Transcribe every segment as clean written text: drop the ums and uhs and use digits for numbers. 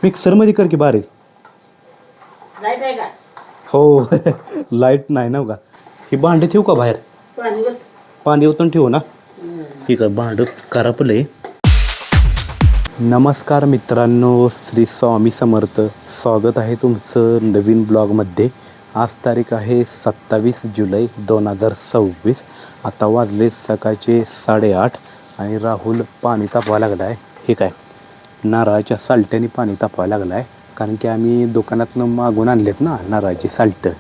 मिक्सरमध्ये कर की बारीक. लाईट आहे का? हो. लाईट नाही ना का. ही भांडी ठेवू का बाहेर? पाणी ओतून ठेवू ना. ठीक आहे, भांडं करापले. नमस्कार मित्रांनो, श्री स्वामी समर्थ. स्वागत आहे तुमचं नवीन ब्लॉगमध्ये. आज तारीख आहे 27 जुलै 2026. आता वाजले सकाळचे 8:30 आणि राहुल पाणी तापवायला लागला आहे. हे काय नारळाच्या साल्ट्याने पाणी तापवायला लागला आहे, कारण की आम्ही दुकानातनं मागून आणलेत ना नारळाची साल्टं.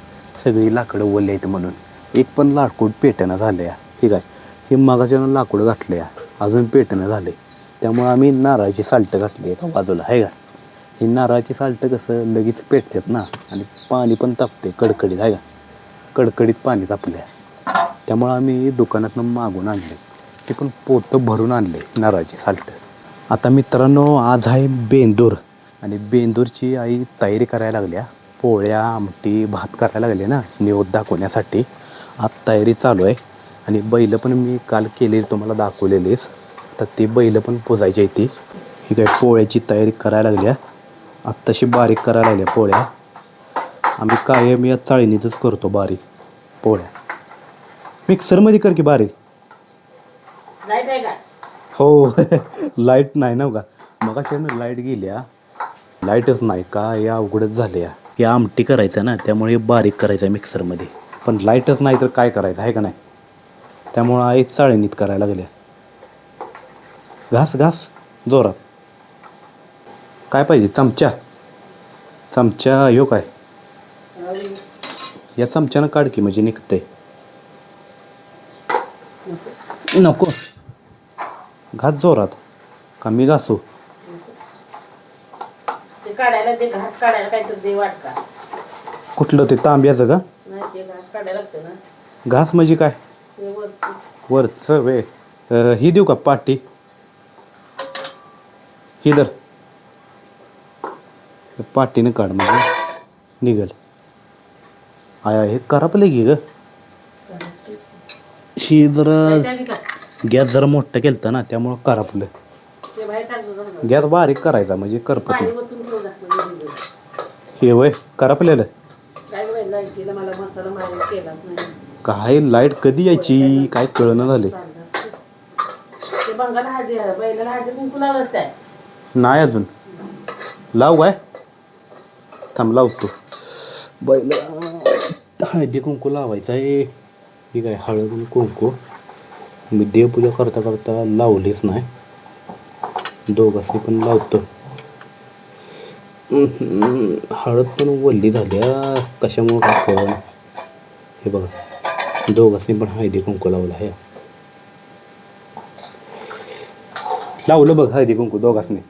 सगळी लाकडं ओले आहेत म्हणून एक पण लाकूड पेटणं झालं आहे. ठीक आहे, हे मगाच्यानं लाकूड घातलं आहे, अजून पेटणं झालं आहे. त्यामुळं आम्ही नारळाची साल्टं घातली आहे बाजूला. आहे का, ही नारळाची साल्टं कसं लगेच पेटतात ना, आणि पाणी पण तापते कडकडीत. आहे का, कडकडीत पाणी तापलं आहे. त्यामुळं आम्ही दुकानातनं मागून आणले, ते पण पोतं भरून आणले नारळाची साल्टं. आता मित्रांनो, आज आहे बेंदूर आणि बेंदूरची आई तयारी करायला लागल्या. पोळ्या, आमटी, भात करायला लागले ना निवेद दाखवण्यासाठी. आज तयारी चालू आहे. आणि बैलं पण मी काल केले, तुम्हाला दाखवलेलीच. तर ती बैलं पण पुजायची आहे. ती ही काय पोळ्याची तयारी करायला लागल्या. आत्ताशी बारीक करायला लागल्या पोळ्या. आम्ही कायम या चाळणीतच करतो बारीक पोळ्या. मिक्सरमध्ये कर की बारीक. लाईट आहे का? हो. लाईट नाही ना का. मग अचानक लाईट गेल्या, लाईटच नाही का, या अवघडच झाल्या. या आमटी करायचं ना, त्यामुळे बारीक करायचं आहे मिक्सरमध्ये. पण लाईटच नाही तर काय करायचं आहे का नाही. त्यामुळं आई चाळणीत करायला लागल्या. घास घास जोरात. काय पाहिजे? चमचा. चमचा यो काय, या चमच्यानं काढ की म्हणजे निघतंय. नको, घास जोरात. का मी घासू? ते काढायला, ते घास काढायला काहीतरी दे वाटका. कुठलं ते तांब्याचं का? नाही, ते घास काढायला लागतं ना. घास म्हणजे काय? ते वरचं वे. ही देऊ का पाटी? ही दर पाटीनं काढ म्हणजे निघल. आया हे करापले की ग. ही जरा गॅस जरा मोठं केलं ना, त्यामुळं करापलं. ते बाहेर टाकतो. गॅस बारीक करायचा म्हणजे करपत. पाणी ओतून ठेवू लागतं. हे वय करापलेलं. काय बाई, लाईटीला मला मसाला मारून केलाच नाही. काय लाईट कधी यायची काय कळणं झाले. ते बंगाला हळदी, बैलाला हळदी कुंकू लावलंस काय? नाही अजून. लाव काय, थांब लावतो. बैल हळदी कुंकू लावायचं आहे. ही काय हळद आणि कुंकू मी देवपूजा करता करता लावलीच नाही. दोघांनी पण लावतो. हळद पण वल्ली झाल्या कशामुळं काय कळ. हे बघा, दोघांनी पण हळदी कुंकू लावलं आहे. लावलं बघ हळदी कुंकू दोघांनी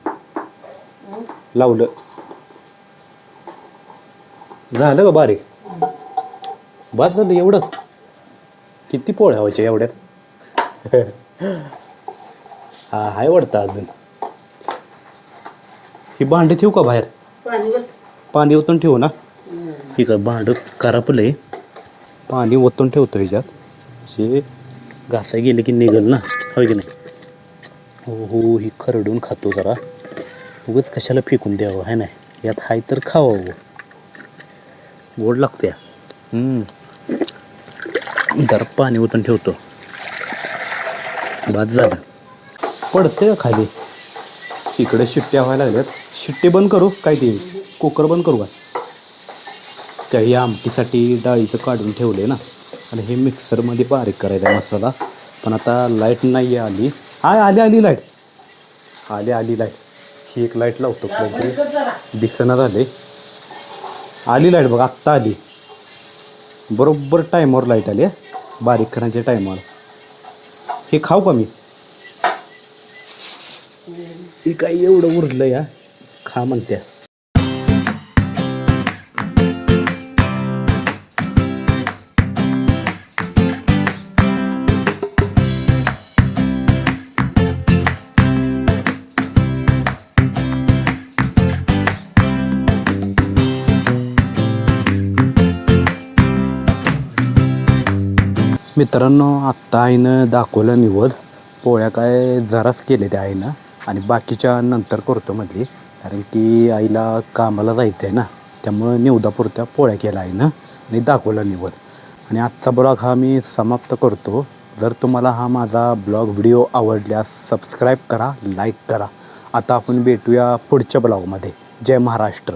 लावलं. झालं का बारीक? बस झालं एवढंच. किती पोळ्या व्हायच्या एवढ्यात? हा हाय वाटतं अजून. ही भांडी ठेवू का बाहेर? पाणी ओतून ठेवू ना. ठीक आहे, भांडं करापलंय. पाणी ओतून ठेवतो ह्याच्यात, जे घासाय गेले की निघल ना, होय की नाही. हो हो, ही खरडून खातो जरा. उगाच कशाला फेकून द्यावं आहे नाही. यात हाय तर खावं, गोड लागते. जरा पाणी ओतून ठेवतो. बाद झालं. पडते का खाली? इकडे शिट्ट्या व्हायला लागल्यात. शिट्टे बंद करू काय, ते कुकर बंद करू का? काही आमटीसाठी डाळीचं काढून ठेवले ना, आणि हे मिक्सरमध्ये बारीक करायचा मसाला. पण आता लाईट नाही आली. आली लाईट. आली लाईट. ही एक लाईट लावतो, दिसना झाले. आली लाईट बघ, आत्ता आली. बरोबर टायमावर लाईट आली. बारीक करायच्या टायमावर. हे खाऊ का मी? हे काही एवढं उरलं या, खा म्हणत्या. मित्रांनो, आत्ता आईनं दाखवलं निवद. पोळ्या काय जराच केले त्या आईनं, आणि बाकीच्या नंतर करतो म्हटली. कारण की आईला कामाला जायचं आहे ना, त्यामुळं निवदापुरत्या पोळ्या केल्या आहे ना आणि दाखवलं निवद. आणि आजचा ब्लॉग हा मी समाप्त करतो. जर तुम्हाला हा माझा ब्लॉग व्हिडिओ आवडल्यास सबस्क्राईब करा, लाईक करा. आता आपण भेटूया पुढच्या ब्लॉगमध्ये. जय महाराष्ट्र.